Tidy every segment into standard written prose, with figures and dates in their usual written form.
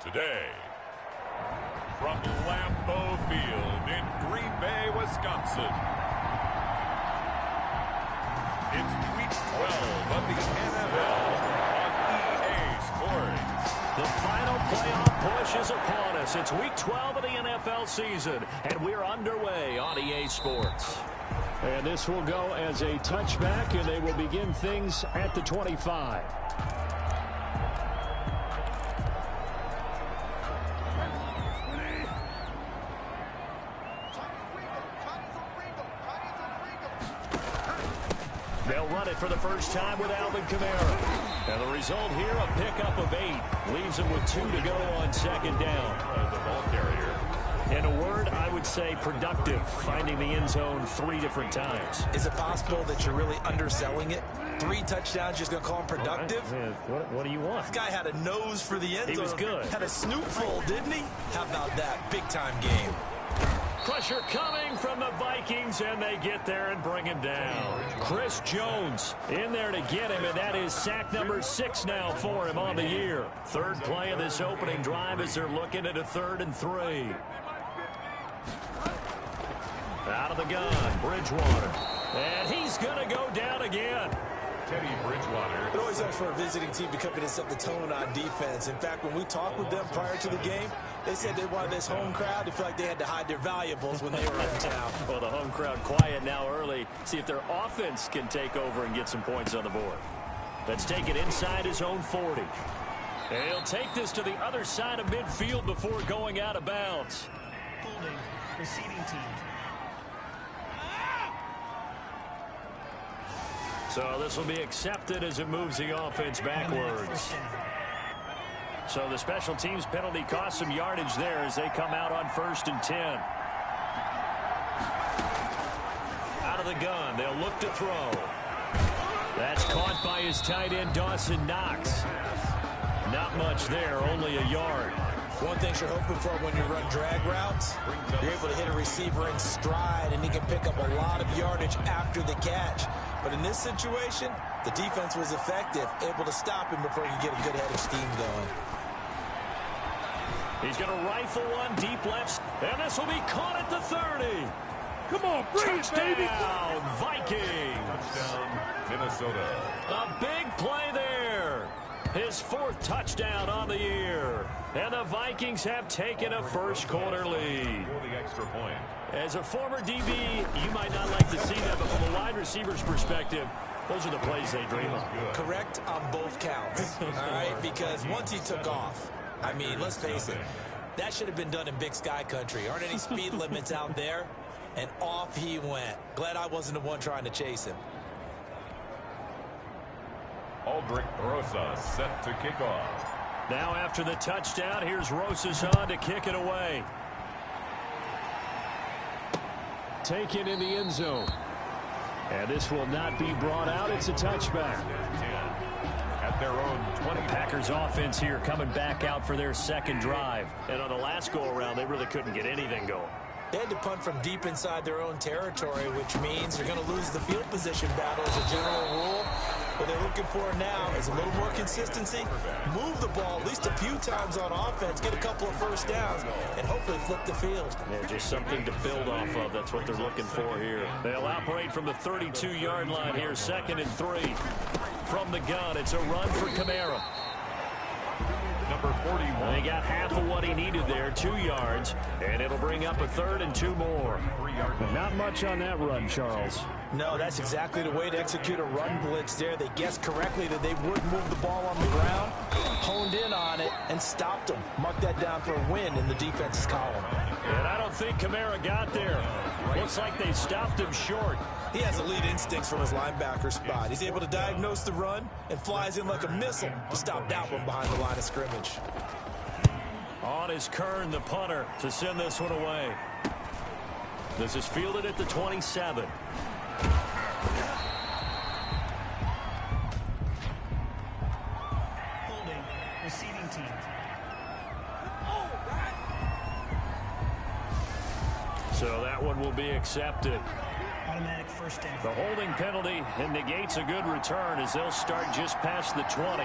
Today, from Lambeau Field in Green Bay, Wisconsin, it's Week 12 of the NFL on EA Sports. The final playoff push is upon us. It's Week 12 of the NFL season, and we're underway on EA Sports. And this will go as a touchback, and they will begin things at the 25. They'll run it for the first time with Alvin Kamara. And the result here, a pickup of 8. Leaves him with 2 to go on second down. The ball carrier. In a word, I would say productive, finding the end zone 3 different times. Is it possible that you're really underselling it? 3 touchdowns, just going to call him productive? Right. What do you want? This guy had a nose for the end zone. He was good. Had a snootful, didn't he? How about that? Big-time game. Pressure coming from the Vikings, and they get there and bring him down. Chris Jones in there to get him, and that is sack number 6 now for him on the year. Third play of this opening drive as they're looking at a 3rd and 3. Out of the gun, Bridgewater. And he's going to go down again. Teddy Bridgewater. It always helps for a visiting team to come in and set the tone on defense. In fact, when we talked with them prior to the game, they said they wanted this home crowd to feel like they had to hide their valuables when they were in town. Well, the home crowd quiet now early. See if their offense can take over and get some points on the board. Let's take it inside his own 40. And he'll take this to the other side of midfield before going out of bounds. Holding, receiving team. So this will be accepted as it moves the offense backwards. So the special teams penalty cost some yardage there as they come out on 1st and 10. Out of the gun, they'll look to throw. That's caught by his tight end, Dawson Knox. Not much there, only a yard. One thing you're hoping for when you run drag routes, you're able to hit a receiver in stride, and he can pick up a lot of yardage after the catch. But in this situation, the defense was effective, able to stop him before he could get a good head of steam going. He's going to rifle one deep left, and this will be caught at the 30. Come on, bring it, baby. Touchdown, Vikings. Touchdown, Minnesota. A big play there. His 4th touchdown on the year. And the Vikings have taken a first-quarter lead. For the extra point. As a former DB, you might not like to see that, but from a wide receiver's perspective, those are the plays they dream of. Correct on both counts, all right? Because once he took off, I mean, let's face it, that should have been done in Big Sky country. Aren't any speed limits out there? And off he went. Glad I wasn't the one trying to chase him. Aldrich Rosas set to kick off. Now after the touchdown, here's Rosas on to kick it away. Taken in the end zone. And this will not be brought out. It's a touchback. At their own 20. The Packers offense here coming back out for their 2nd drive. And on the last go-around, they really couldn't get anything going. They had to punt from deep inside their own territory, which means they're going to lose the field position battle as a general rule. What they're looking for now is a little more consistency, move the ball at least a few times on offense, get a couple of first downs, and hopefully flip the field. Yeah, just something to build off of. That's what they're looking for here. They'll operate from the 32-yard line here, 2nd and 3. From the gun, it's a run for Kamara. Number 41. He got half of what he needed there, 2 yards, and it'll bring up a 3rd and 2 more. Not much on that run, Charles. No, that's exactly the way to execute a run blitz there. They guessed correctly that they would move the ball on the ground, honed in on it, and stopped them. Mark that down for a win in the defense's column. And I don't think Kamara got there. Looks like they stopped him short. He has elite instincts from his linebacker spot. He's able to diagnose the run and flies in like a missile to stop that one behind the line of scrimmage. On is Kern, the punter, to send this one away. This is fielded at the 27. Holding, receiving team. So that one will be accepted. Automatic first down. The holding penalty negates a good return as they'll start just past the 20.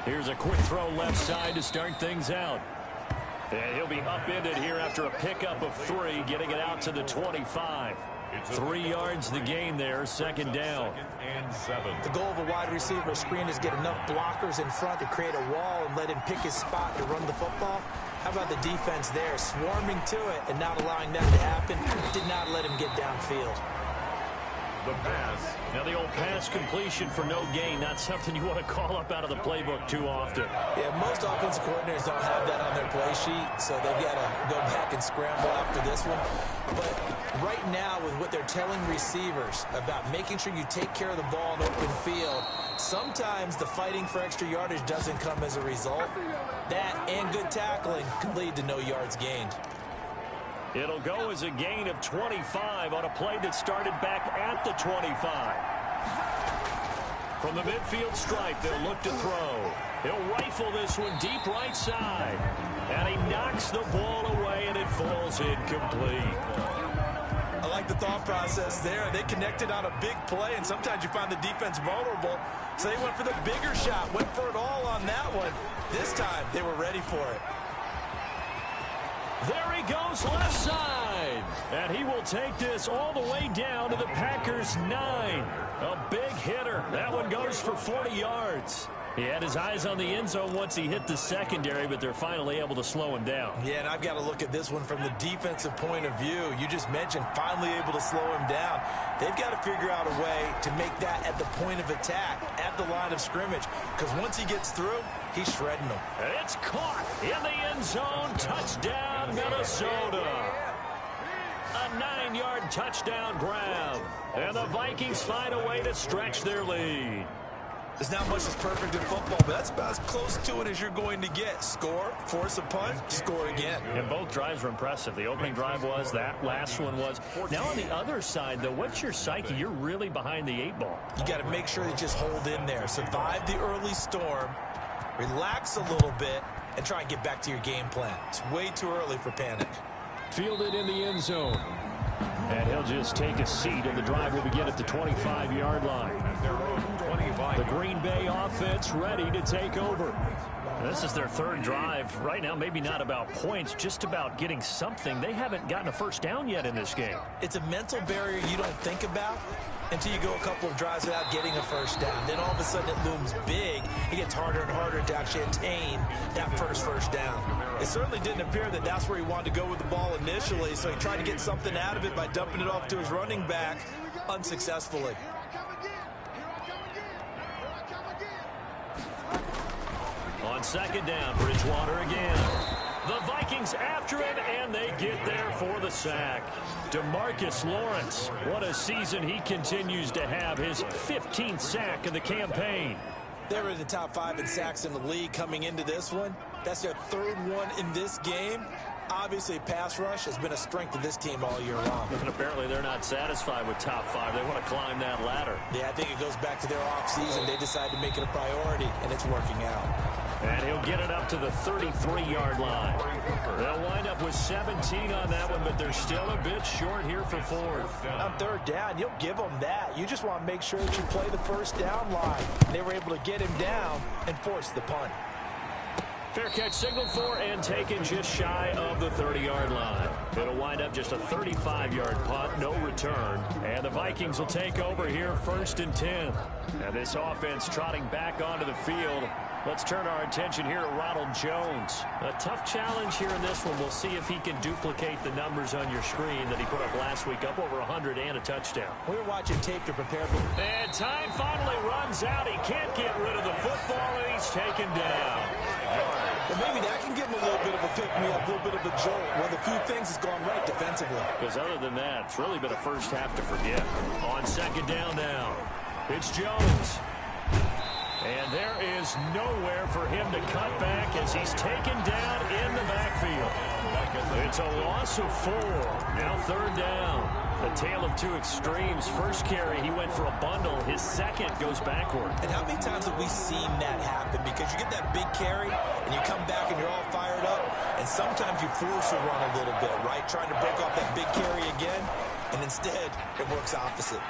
Here's a quick throw left side to start things out. And he'll be upended here after a pickup of 3, getting it out to the 25. 3 yards the gain there, second down. The goal of a wide receiver screen is get enough blockers in front to create a wall and let him pick his spot to run the football. How about the defense there, swarming to it and not allowing that to happen? Did not let him get downfield. The pass. Now the old pass completion for no gain, not something you want to call up out of the playbook too often. Yeah, most offensive coordinators don't have that on their play sheet, so they've got to go back and scramble after this one. But right now, with what they're telling receivers about making sure you take care of the ball in open field, sometimes the fighting for extra yardage doesn't come as a result. That and good tackling can lead to no yards gained. It'll go as a gain of 25 on a play that started back at the 25. From the midfield stripe, they'll look to throw. He'll rifle this one deep right side. And he knocks the ball away, and it falls incomplete. I like the thought process there. They connected on a big play, and sometimes you find the defense vulnerable. So they went for the bigger shot, went for it all on that one. This time, they were ready for it. There he goes left side. And he will take this all the way down to the Packers' 9. A big hitter. That one goes for 40 yards. He had his eyes on the end zone once he hit the secondary, but they're finally able to slow him down. Yeah, and I've got to look at this one from the defensive point of view. You just mentioned finally able to slow him down. They've got to figure out a way to make that at the point of attack, at the line of scrimmage, because once he gets through, he's shredding them. It's caught in the end zone. Touchdown, Minnesota. A 9-yard touchdown grab. And the Vikings find a way to stretch their lead. There's not much that's perfect in football, but that's about as close to it as you're going to get. Score, force a punt, score again. And both drives were impressive. The opening drive was, that last one was. Now on the other side, though, what's your psyche? You're really behind the 8 ball. You got to make sure you just hold in there. Survive the early storm, relax a little bit, and try and get back to your game plan. It's way too early for panic. Fielded in the end zone. And he'll just take a seat, and the drive will begin at the 25-yard line. The Green Bay offense ready to take over. This is their 3rd drive. Right now, maybe not about points, just about getting something. They haven't gotten a first down yet in this game. It's a mental barrier you don't think about until you go a couple of drives without getting a first down. Then all of a sudden it looms big. It gets harder and harder to actually attain that first down. It certainly didn't appear that that's where he wanted to go with the ball initially, so he tried to get something out of it by dumping it off to his running back unsuccessfully. On second down, Bridgewater again. The Vikings after him, and they get there for the sack. DeMarcus Lawrence, what a season he continues to have, his 15th sack of the campaign. They were in the top 5 in sacks in the league coming into this one. That's their 3rd one in this game. Obviously, pass rush has been a strength of this team all year long. And apparently they're not satisfied with top 5. They want to climb that ladder. Yeah, I think it goes back to their offseason. They decided to make it a priority, and it's working out. And he'll get it up to the 33-yard line. They'll wind up with 17 on that one, but they're still a bit short here for 4th. On 3rd down, you'll give them that. You just want to make sure that you play the first down line. They were able to get him down and force the punt. Fair catch signaled for and taken just shy of the 30-yard line. It'll wind up just a 35-yard punt, no return. And the Vikings will take over here 1st and 10. Now this offense trotting back onto the field. Let's turn our attention here to Ronald Jones. A tough challenge here in this one. We'll see if he can duplicate the numbers on your screen that he put up last week, up over 100 and a touchdown. We were watching tape to prepare for... And time finally runs out. He can't get rid of the football, and he's taken down. But maybe that can give him a little bit of a pick-me-up, a little bit of a jolt. One of the few things has gone right defensively. Because other than that, it's really been a first half to forget. On second down now, it's Jones. And there is nowhere for him to cut back as he's taken down in the backfield. It's a loss of 4. Now 3rd down. A tale of 2 extremes. First carry, he went for a bundle. His second goes backward. And how many times have we seen that happen? Because you get that big carry, and you come back and you're all fired up, and sometimes you force a run a little bit, right? Trying to break off that big carry again, and instead, it works opposite.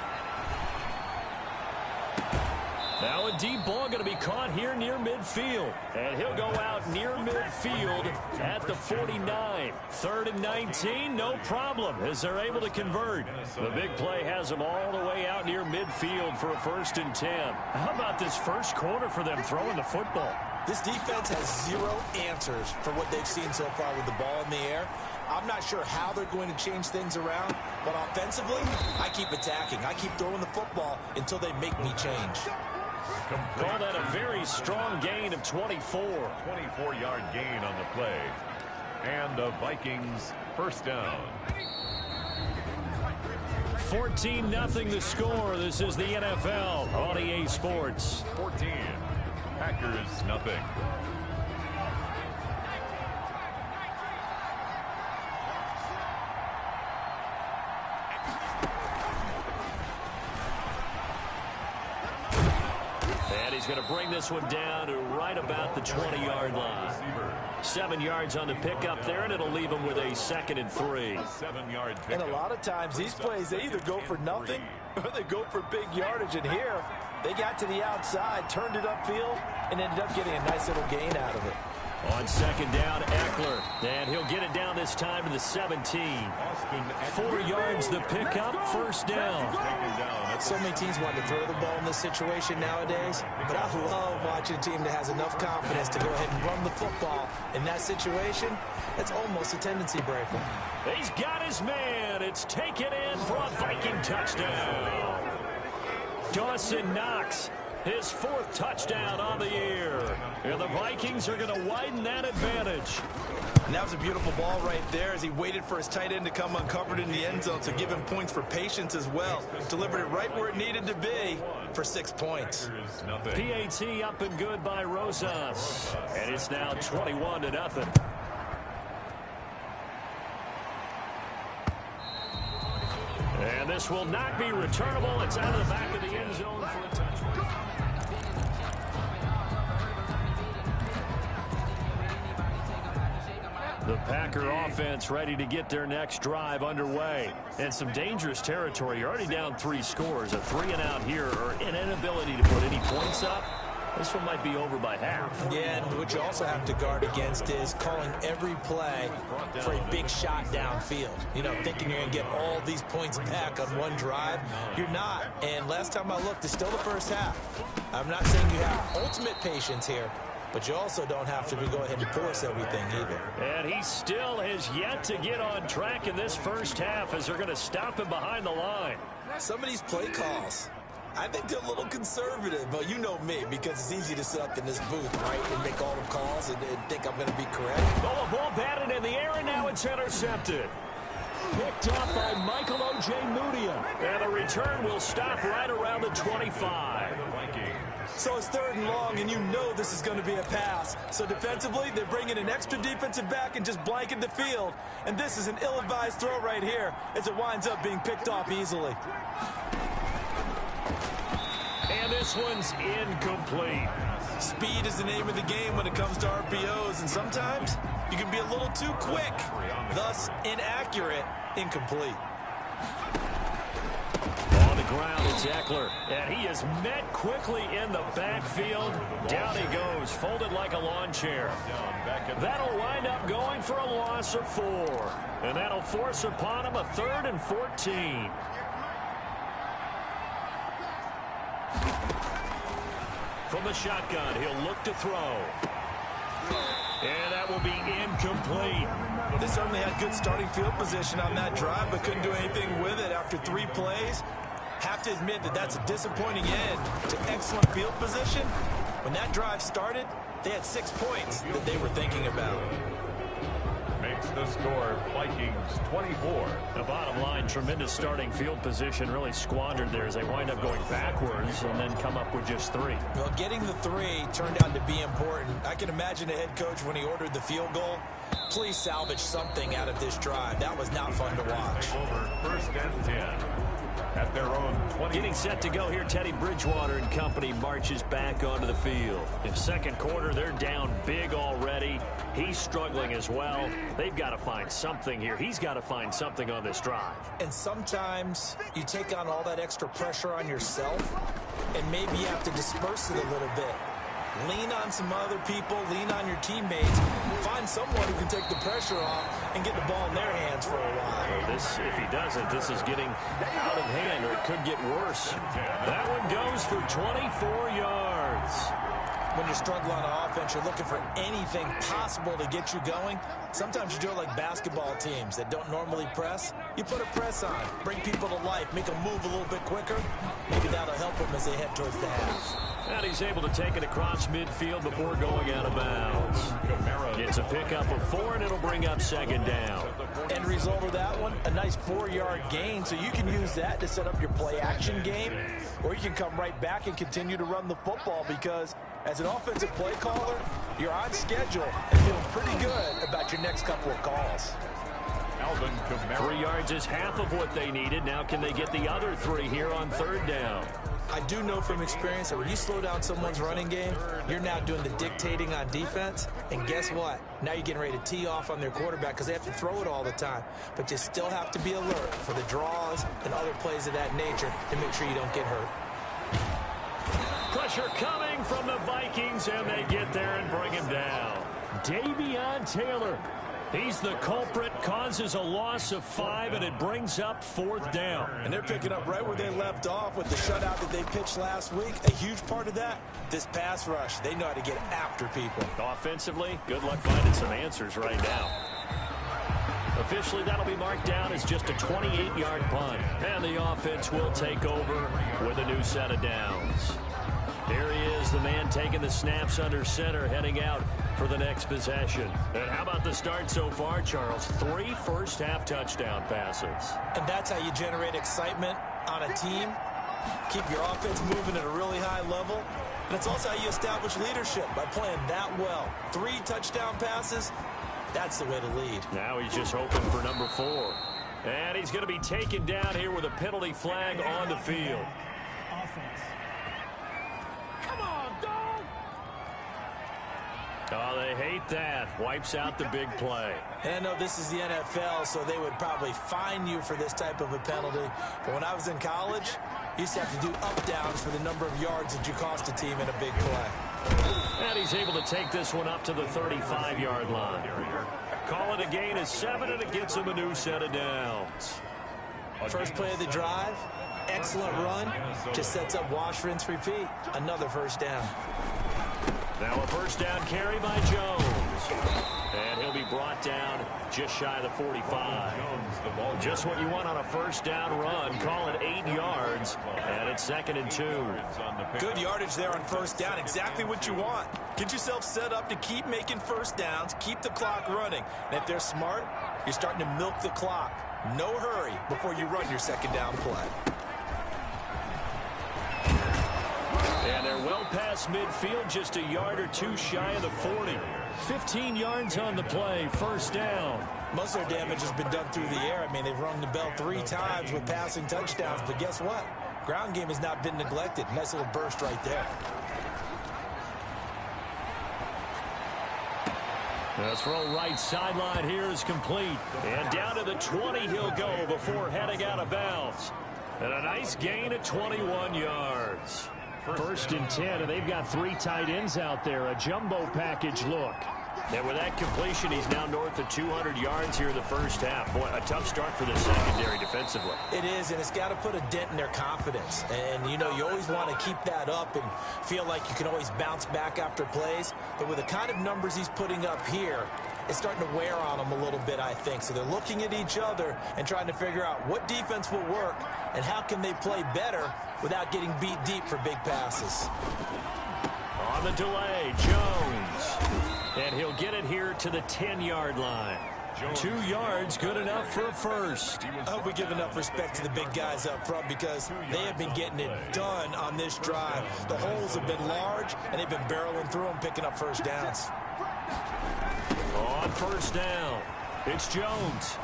Now a deep ball going to be caught here near midfield. And he'll go out near midfield at the 49. 3rd and 19, no problem, as they're able to convert. The big play has them all the way out near midfield for a 1st and 10. How about this first quarter for them throwing the football? This defense has 0 answers for what they've seen so far with the ball in the air. I'm not sure how they're going to change things around, but offensively, I keep attacking. I keep throwing the football until they make me change. Call that a very strong gain of 24. 24-yard gain on the play. And the Vikings first down. 14-0 the score. This is the NFL on EA Sports. 14. Packers nothing. And he's going to bring this one down to right about the 20-yard line. 7 yards on the pickup there, and it'll leave him with a 2nd and 3. 7-yard pickup. And a lot of times these plays, they either go for nothing or they go for big yardage. And here, they got to the outside, turned it upfield, and ended up getting a nice little gain out of it. On 2nd down, Eckler. And he'll get it down this time to the 17. 4 yards the pickup, 1st down. So many teams want to throw the ball in this situation nowadays, but I love watching a team that has enough confidence to go ahead and run the football. In that situation, that's almost a tendency breaker. He's got his man. It's taken in for a Viking touchdown. Dawson Knox, his 4th touchdown on the year. And the Vikings are going to widen that advantage. And that was a beautiful ball right there as he waited for his tight end to come uncovered in the end zone, so give him points for patience as well. Delivered it right where it needed to be for 6 points. PAT up and good by Rosas. And it's now 21-0. And this will not be returnable. It's out of the back of the end zone for a touchdown. The Packer offense ready to get their next drive underway. And some dangerous territory. You're already down 3 scores. A 3-and-out here, or an inability to put any points up. This one might be over by half. Yeah, and what you also have to guard against is calling every play for a big shot downfield. You know, thinking you're going to get all these points back on one drive. You're not. And last time I looked, it's still the first half. I'm not saying you have ultimate patience here, but you also don't have to go ahead and force everything either. And he still has yet to get on track in this first half as they're going to stop him behind the line. Some of these play calls, I think they're a little conservative, but you know me, because it's easy to sit up in this booth, right, and make all the calls and think I'm going to be correct. Oh, a ball batted in the air, and now it's intercepted. Picked up by Michael O.J. Mudia. And the return will stop right around the 25. So it's 3rd and long, and you know this is going to be a pass. So defensively, they're bringing an extra defensive back and just blanking the field. And this is an ill-advised throw right here as it winds up being picked off easily. And this one's incomplete. Speed is the name of the game when it comes to RPOs, and sometimes you can be a little too quick, thus inaccurate, incomplete. On the ground, it's Eckler, and he is met quickly in the backfield. Down he goes, folded like a lawn chair. That'll wind up going for a loss of 4, and that'll force upon him a 3rd and 14. From the shotgun, he'll look to throw. And that will be incomplete. They certainly had good starting field position on that drive, but couldn't do anything with it after 3 plays. Have to admit that that's a disappointing end to excellent field position. When that drive started, they had 6 points that they were thinking about. Makes the score Vikings 24. The bottom line, tremendous starting field position, really squandered there as they wind up going backwards and then come up with just 3. Well, getting the 3 turned out to be important. I can imagine the head coach when he ordered the field goal. Please salvage something out of this drive. That was not fun to watch. Over 1st and 10. At their own 20. Getting set to go here, Teddy Bridgewater and company marches back onto the field. In 2nd quarter, they're down big already. He's struggling as well. They've got to find something here. He's got to find something on this drive. And sometimes you take on all that extra pressure on yourself, and maybe you have to disperse it a little bit. Lean on some other people, lean on your teammates, find someone who can take the pressure off and get the ball in their hands for a while. If he doesn't, this is getting out of hand, or it could get worse. That one goes for 24 yards. When you're struggling on offense, you're looking for anything possible to get you going. Sometimes you do it like basketball teams that don't normally press. You put a press on, bring people to life, make them move a little bit quicker. Maybe that'll help them as they head towards the half. And he's able to take it across midfield before going out of bounds. Gets a pickup of 4, and it'll bring up second down. End result of that one, a nice 4-yard gain. So you can use that to set up your play-action game, or you can come right back and continue to run the football, because as an offensive play caller, you're on schedule and feeling pretty good about your next couple of calls. 3 yards is half of what they needed. Now can they get the other 3 here on third down? I do know from experience that when you slow down someone's running game, you're now doing the dictating on defense. And guess what? Now you're getting ready to tee off on their quarterback because they have to throw it all the time. But you still have to be alert for the draws and other plays of that nature to make sure you don't get hurt. Pressure coming from the Vikings, and they get there and bring him down. Davion Taylor, he's the culprit, causes a loss of 5, and it brings up fourth down. And they're picking up right where they left off with the shutout that they pitched last week. A huge part of that, this pass rush. They know how to get after people. Offensively, good luck finding some answers right now. Officially, that'll be marked down as just a 28-yard punt. And the offense will take over with a new set of downs. Here he is, the man taking the snaps under center, heading out for the next possession. And how about the start so far, Charles? 3 first-half touchdown passes. And that's how you generate excitement on a team. Keep your offense moving at a really high level. And it's also how you establish leadership, by playing that well. 3 touchdown passes, that's the way to lead. Now he's just hoping for number 4. And he's going to be taken down here with a penalty flag on the field. Offense. Oh, they hate that. Wipes out the big play. And I know this is the NFL, so they would probably fine you for this type of a penalty. But when I was in college, you used to have to do up-downs for the number of yards that you cost a team in a big play. And he's able to take this one up to the 35-yard line. Call it a gain of 7, and it gets him a new set of downs. First play of the drive, excellent run, just sets up wash, rinse, repeat. Another first down. Now a first down carry by Jones. And he'll be brought down just shy of the 45. Just what you want on a first down run. Call it 8 yards. And it's 2nd and 2. Good yardage there on first down. Exactly what you want. Get yourself set up to keep making first downs. Keep the clock running. And if they're smart, you're starting to milk the clock. No hurry before you run your second down play. And they're well past midfield, just a yard or 2 shy of the 40. 15 yards on the play, first down. Most of their damage has been done through the air. I mean, they've rung the bell 3 times with passing touchdowns, but guess what? Ground game has not been neglected. Nice little burst right there. The throw right sideline here is complete. And down to the 20 he'll go before heading out of bounds. And a nice gain of 21 yards. First and 10, and they've got 3 tight ends out there. A jumbo package look. And with that completion, he's now north of 200 yards here in the first half. Boy, a tough start for the secondary defensively. It is, and it's got to put a dent in their confidence. And, you know, you always want to keep that up and feel like you can always bounce back after plays. But with the kind of numbers he's putting up here, it's starting to wear on them a little bit, I think. So they're looking at each other and trying to figure out what defense will work and how can they play better without getting beat deep for big passes. On the delay, Jones. And he'll get it here to the 10-yard line. 2 yards, good enough for a first. I hope we give enough respect to the big guys up front because they have been getting it done on this drive. The holes have been large, and they've been barreling through them, picking up first downs. On first down, it's Jones.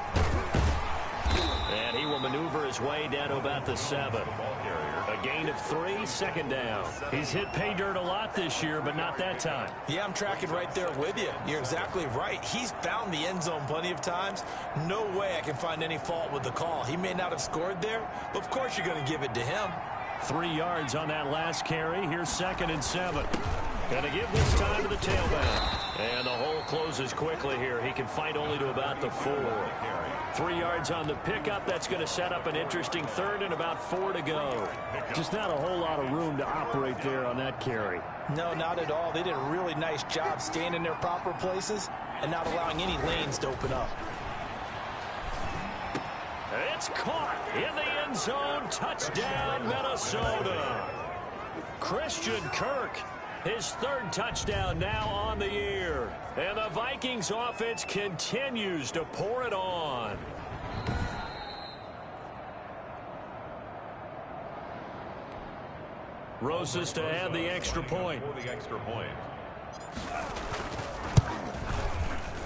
And he will maneuver his way down to about the 7. A gain of 3, second down. He's hit pay dirt a lot this year, but not that time. Yeah, I'm tracking right there with you. You're exactly right. He's found the end zone plenty of times. No way I can find any fault with the call. He may not have scored there, but of course you're going to give it to him. 3 yards on that last carry. Here's 2nd and 7. Going to give this time to the tailback. And the hole closes quickly here. He can fight only to about the 4. 3 yards on the pickup. That's going to set up an interesting 3rd and about 4 to go. Just not a whole lot of room to operate there on that carry. No, not at all. They did a really nice job staying in their proper places and not allowing any lanes to open up. It's caught in the end zone. Touchdown, Minnesota. Christian Kirk, his 3rd touchdown now on the year. And the Vikings offense continues to pour it on. Rosas to add the extra point.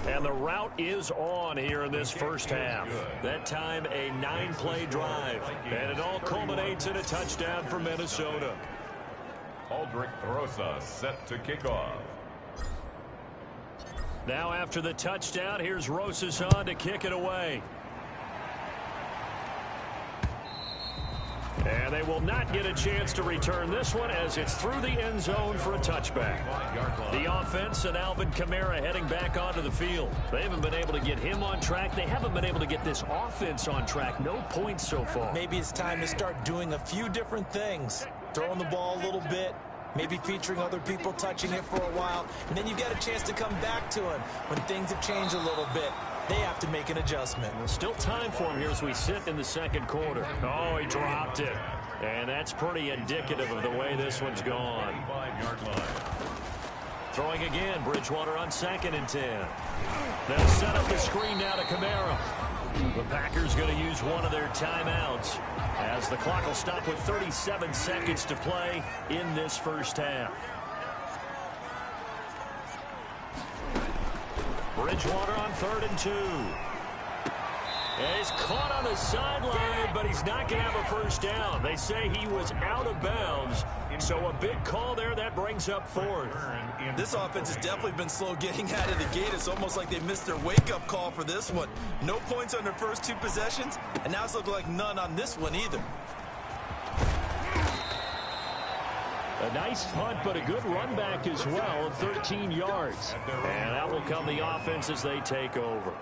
And the route is on here in this first half. That time a 9-play drive. And it all culminates in a touchdown for Minnesota. Aldrich Rosa set to kick off. Now after the touchdown, here's Rosas on to kick it away. And they will not get a chance to return this one as it's through the end zone for a touchback. The offense and Alvin Kamara heading back onto the field. They haven't been able to get him on track. They haven't been able to get this offense on track. No points so far. Maybe it's time to start doing a few different things. Throwing the ball a little bit. Maybe featuring other people touching it for a while. And then you get a chance to come back to him when things have changed a little bit. They have to make an adjustment. Still time for him here as we sit in the second quarter. Oh, he dropped it. And that's pretty indicative of the way this one's gone. Throwing again, Bridgewater on 2nd and 10. They'll set up the screen now to Kamara. The Packers going to use one of their timeouts as the clock will stop with 37 seconds to play in this first half. Bridgewater on 3rd and 2. And he's caught on the sideline, but he's not going to have a first down. They say he was out of bounds, so a big call there. That brings up 4th. This offense has definitely been slow getting out of the gate. It's almost like they missed their wake-up call for this one. No points on their first 2 possessions, and now it's looking like none on this one either. A nice punt, but a good run back as well of 13 yards. And that will come the offense as they take over.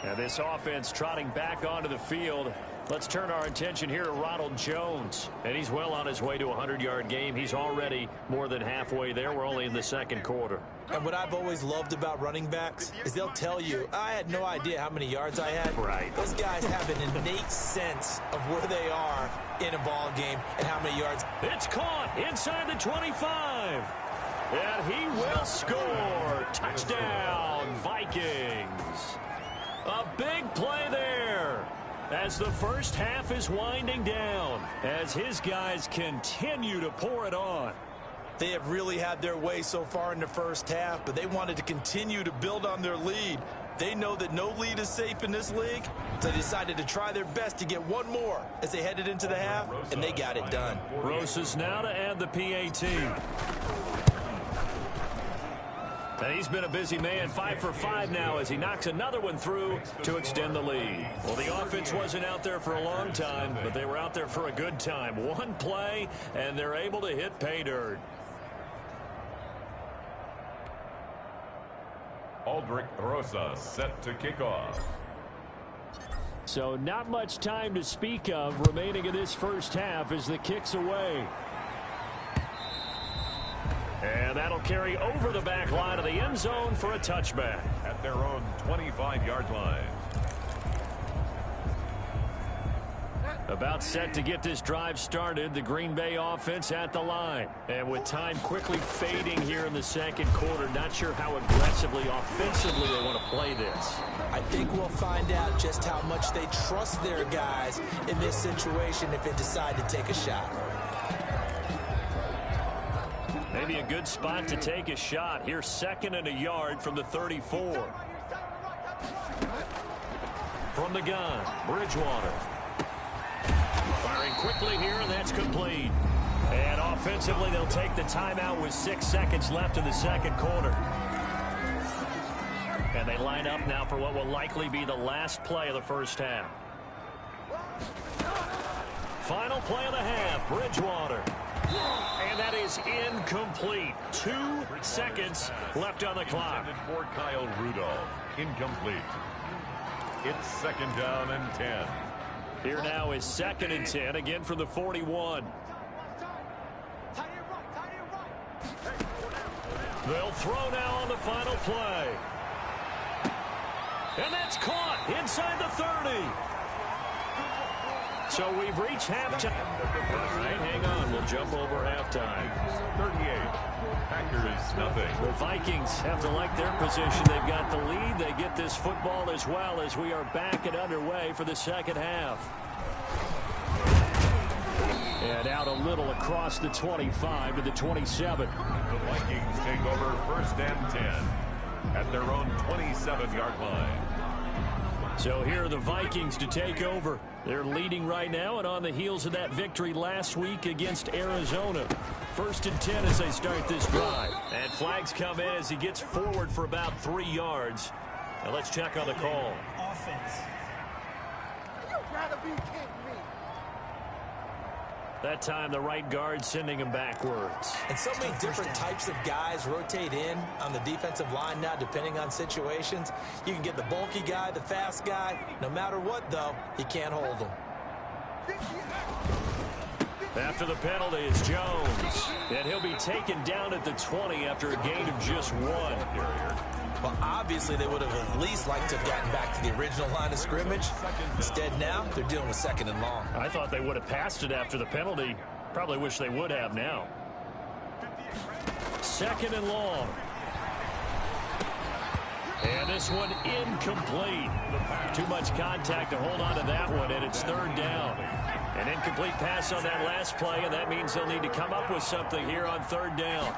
And this offense trotting back onto the field. Let's turn our attention here to Ronald Jones. And he's well on his way to a 100-yard game. He's already more than halfway there. We're only in the second quarter. And what I've always loved about running backs is they'll tell you, I had no idea how many yards I had. Right. Those guys have an innate sense of where they are in a ball game and how many yards. It's caught inside the 25. And he will score. Touchdown, Vikings. A big play there as the first half is winding down as his guys continue to pour it on. They have really had their way so far in the first half, but they wanted to continue to build on their lead. They know that no lead is safe in this league, so they decided to try their best to get one more as they headed into the half, and they got it done. Rosas now to add the PAT. And he's been a busy man, 5 for 5 now as he knocks another one through to extend the lead. Well, the offense wasn't out there for a long time, but they were out there for a good time. One play, and they're able to hit pay dirt. Aldrich Rosa set to kick off. So not much time to speak of remaining in this first half as the kick's away. And that'll carry over the back line of the end zone for a touchback. At their own 25-yard line. About set to get this drive started, the Green Bay offense at the line. And with time quickly fading here in the second quarter, not sure how aggressively, offensively they want to play this. I think we'll find out just how much they trust their guys in this situation if they decide to take a shot. Maybe a good spot to take a shot. Here's 2nd and a yard from the 34. From the gun, Bridgewater. Firing quickly here, and that's complete. And offensively, they'll take the timeout with 6 seconds left in the second quarter. And they line up now for what will likely be the last play of the first half. Final play of the half, Bridgewater. And that is incomplete. 2 seconds left on the clock. For Kyle Rudolph. Incomplete. It's second down and 10. Here now is 2nd and 10, again from the 41. They'll throw now on the final play. And that's caught inside the 30. So we've reached halftime. All right, hang on. We'll jump over halftime. 38. Packers, nothing. The Vikings have to like their position. They've got the lead. They get this football as well as we are back and underway for the second half. And out a little across the 25 to the 27. The Vikings take over 1st and 10 at their own 27-yard line. So here are the Vikings to take over. They're leading right now and on the heels of that victory last week against Arizona. 1st and 10 as they start this drive. And flags come in as he gets forward for about 3 yards. Now let's check on the call. Offense. You'd rather be kidding me. That time the right guard sending him backwards. And so many different types of guys rotate in on the defensive line now depending on situations. You can get the bulky guy, the fast guy. No matter what, though, he can't hold them. After the penalty is Jones. And he'll be taken down at the 20 after a gain of just 1. Well, obviously, they would have at least liked to have gotten back to the original line of scrimmage. Instead, now, they're dealing with 2nd and long. I thought they would have passed it after the penalty. Probably wish they would have now. 2nd and long. And this one incomplete. Too much contact to hold on to that one, and it's 3rd down. An incomplete pass on that last play, and that means they'll need to come up with something here on 3rd down.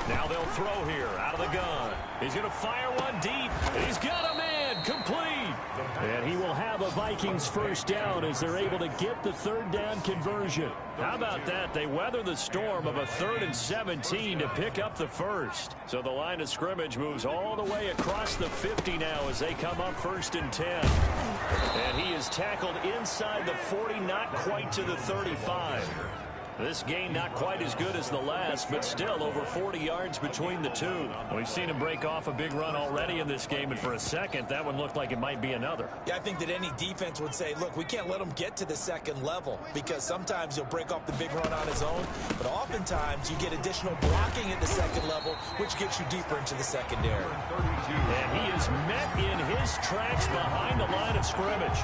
Now they'll throw here out of the gun. He's going to fire one deep. He's got a man complete. And he will have a Vikings 1st down as they're able to get the 3rd down conversion. How about that? They weather the storm of a 3rd and 17 to pick up the 1st. So the line of scrimmage moves all the way across the 50 now as they come up 1st and 10. And he is tackled inside the 40, not quite to the 35. This gain not quite as good as the last, but still over 40 yards between the two. We've seen him break off a big run already in this game, and for a second, that one looked like it might be another. Yeah, I think that any defense would say, look, we can't let him get to the 2nd level because sometimes he'll break off the big run on his own, but oftentimes you get additional blocking at the 2nd level, which gets you deeper into the secondary. And he is met in his tracks behind the line of scrimmage.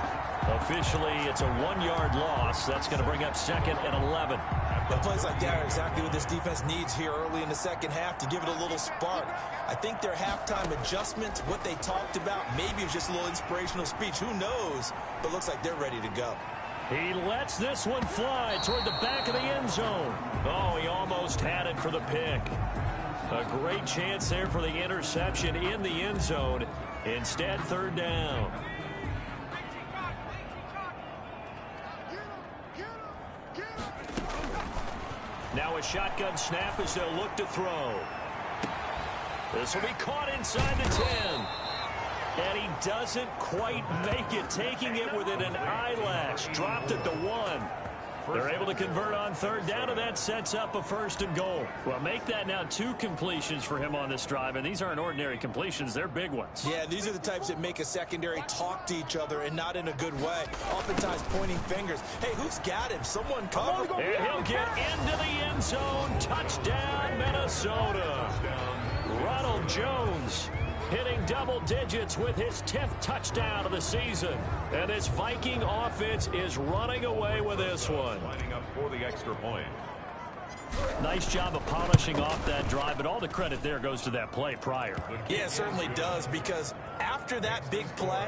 Officially, it's a 1-yard loss. That's going to bring up 2nd and 11. But plays like that are exactly what this defense needs here early in the second half to give it a little spark. I think their halftime adjustments, what they talked about, maybe it was just a little inspirational speech. Who knows? But looks like they're ready to go. He lets this one fly toward the back of the end zone. Oh, he almost had it for the pick. A great chance there for the interception in the end zone. Instead, 3rd down. Now a shotgun snap as they'll look to throw. This will be caught inside the 10. And he doesn't quite make it, taking it within an eyelash. Dropped at the 1. They're able to convert on 3rd down, and that sets up a 1st and goal. Well, make that now 2 completions for him on this drive, and these aren't ordinary completions. They're big ones. Yeah, these are the types that make a secondary talk to each other and not in a good way. Oftentimes pointing fingers. Hey, who's got him? Someone cover. And he'll get into the end zone. Touchdown, Minnesota. Ronald Jones hitting double digits with his 10th touchdown of the season. And this Viking offense is running away with this one. Lining up for the extra point. Nice job of polishing off that drive, but all the credit there goes to that play prior. Yeah, it certainly does, because after that big play,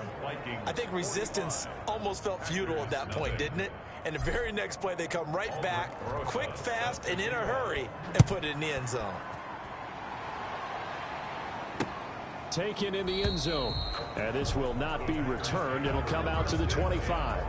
I think resistance almost felt futile at that point, didn't it? And the very next play, they come right back, quick, fast, and in a hurry, and put it in the end zone. Taken in the end zone. And this will not be returned. It'll come out to the 25.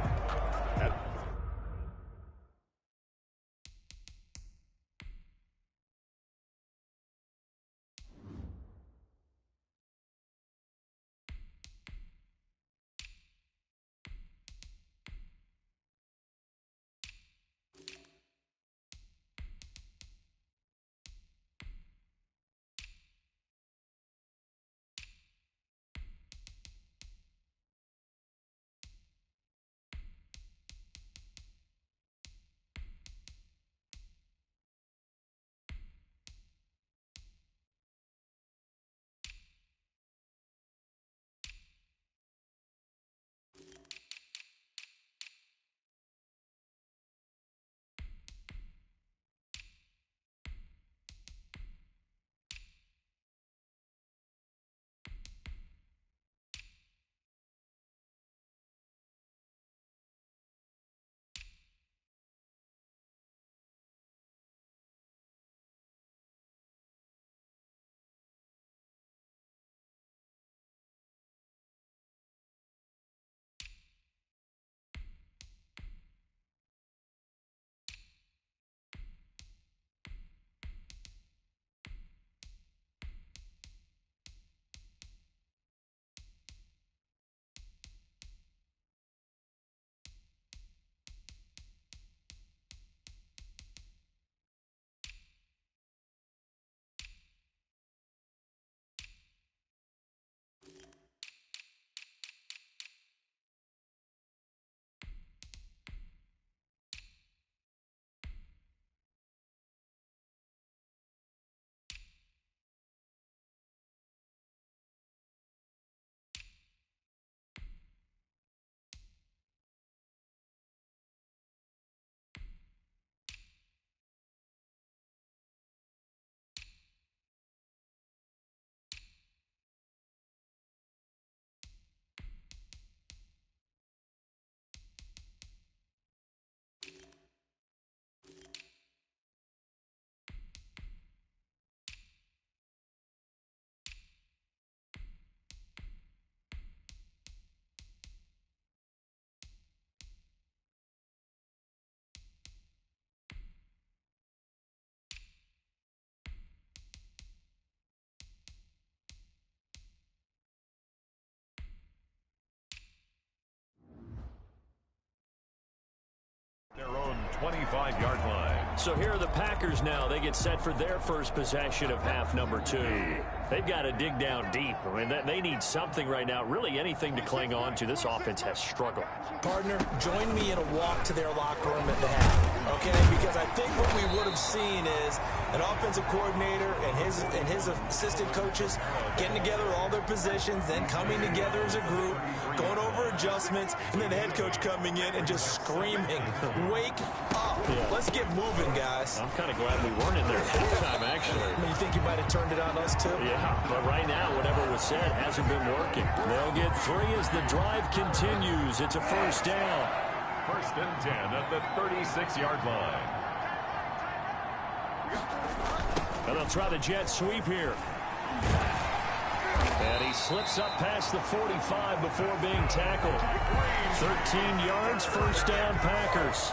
35-yard line. So here are the Packers now. They get set for their first possession of half number 2. They've got to dig down deep. I mean, they need something right now, really anything to cling on to. This offense has struggled. Partner, join me in a walk to their locker room at the half, okay? Because I think what we would have seen is an offensive coordinator and his assistant coaches getting together all their positions, then coming together as a group, going over adjustments, and then the head coach coming in and just screaming, "Wake up. Let's get moving, guys." I'm kind of glad we weren't in there at halftime, actually. I mean, you think you might have turned it on us, too? Yeah, but right now, whatever was said hasn't been working. They'll get 3 as the drive continues. It's a first down. 1st and 10 at the 36-yard line. And they'll try the jet sweep here. And he slips up past the 45 before being tackled. 13 yards, first down, Packers.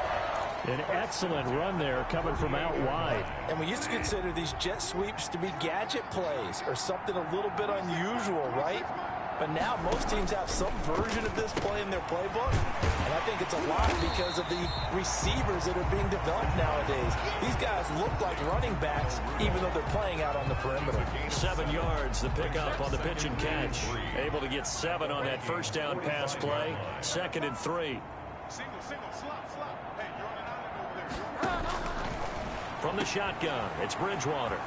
An excellent run there coming from out wide. And we used to consider these jet sweeps to be gadget plays or something a little bit unusual, right? But now most teams have some version of this play in their playbook. And I think it's a lot because of the receivers that are being developed nowadays. These guys look like running backs even though they're playing out on the perimeter. 7 yards, the pickup on the pitch and catch. Able to get 7 on that first down pass play. 2nd and 3. From the shotgun, it's Bridgewater.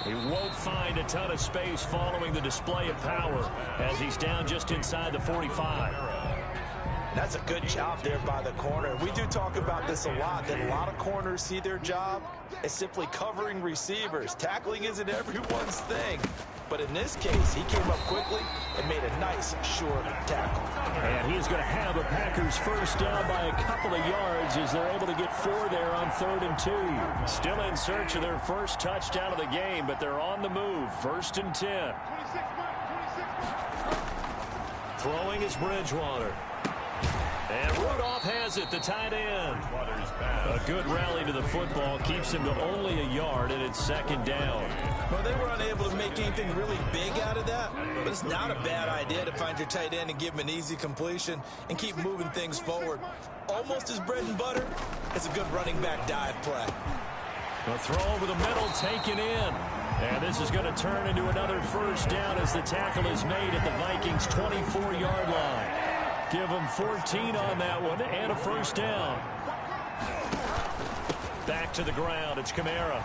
He won't find a ton of space following the display of power as he's down just inside the 45. That's a good job there by the corner. We do talk about this a lot, that a lot of corners see their job as simply covering receivers. Tackling isn't everyone's thing. But in this case, he came up quickly and made a nice, short tackle. And he's going to have a Packers first down by a couple of yards as they're able to get 4 there on 3rd and 2. Still in search of their first touchdown of the game, but they're on the move. 1st and 10. Throwing is Bridgewater. And Rudolph has it, the tight end. A good rally to the football keeps him to only a yard, and it's 2nd down. Well, they were unable to make anything really big out of that, but it's not a bad idea to find your tight end and give him an easy completion and keep moving things forward. Almost as bread and butter as a good running back dive play. A throw over the middle, taken in. And this is going to turn into another first down as the tackle is made at the Vikings' 24-yard line. Give them 14 on that one and a first down. Back to the ground, it's Kamara.